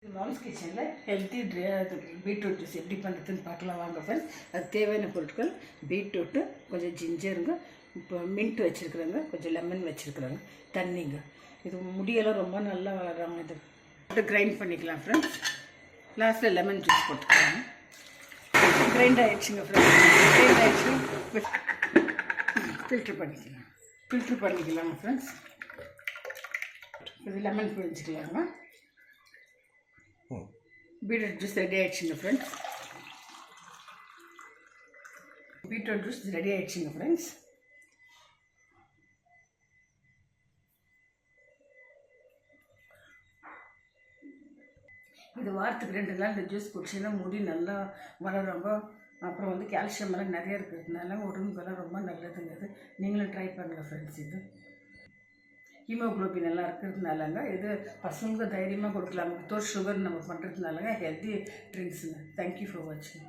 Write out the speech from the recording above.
Moms கிச்சனில் healthy beetroot juice எப்படி பண்ணுறதுன்னு பார்க்கலாம் வாங்க ஃப்ரெண்ட்ஸ். அது தேவையான பொருட்கள் பீட்ரூட்டு, கொஞ்சம் ஜிஞ்சருங்க, இப்போ மின்ட் வச்சுருக்குறேங்க, கொஞ்சம் லெமன் வச்சுருக்குறாங்க, தண்ணிங்க. இது முடியெல்லாம் ரொம்ப நல்லா வளர்றாங்க. இது கிரைண்ட் பண்ணிக்கலாம் ஃப்ரெண்ட்ஸ். லாஸ்ட்டில் லெமன் ஜூஸ் போட்டுக்கலாம். கிரைண்ட் ஆகிடுச்சுங்க ஃப்ரெண்ட்ஸ். கிரைண்ட் ஆகிடுச்சு. ஃபில்ட்ரு பண்ணிக்கலாங்க ஃப்ரெண்ட்ஸ். இது லெமன் புழிஞ்சிக்கலாங்க. பீட்ரூட் ஜூஸ் ரெடி ஆகிடுச்சுங்க ஃப்ரெண்ட்ஸ். பீட்ரூட் ஜூஸ் ரெடி ஆகிடுச்சுங்க ஃப்ரெண்ட்ஸ். இது வாரத்துக்கு 2 நாள் இந்த ஜூஸ் குடிச்சிங்கன்னா முடி நல்லா வளருங்க. அப்புறம் வந்து கால்சியம் எல்லாம் நிறைய இருக்கிறதுனால உடம்புக்கெல்லாம் ரொம்ப நல்லதுங்க. இது நீங்களும் ட்ரை பண்ணுங்கள் ஃப்ரெண்ட்ஸ். இது ஹீமோக்ளோபின் எல்லாம் இருக்கிறதுனாலங்க இது பசங்களுக்கு தைரியமாக கொடுக்கலாங்க. வித்தவுட் சுகர் நம்ம பண்ணுறதுனாலங்க ஹெல்த்தி ட்ரிங்க்ஸுங்க. தேங்க்யூ ஃபார் வாட்சிங்.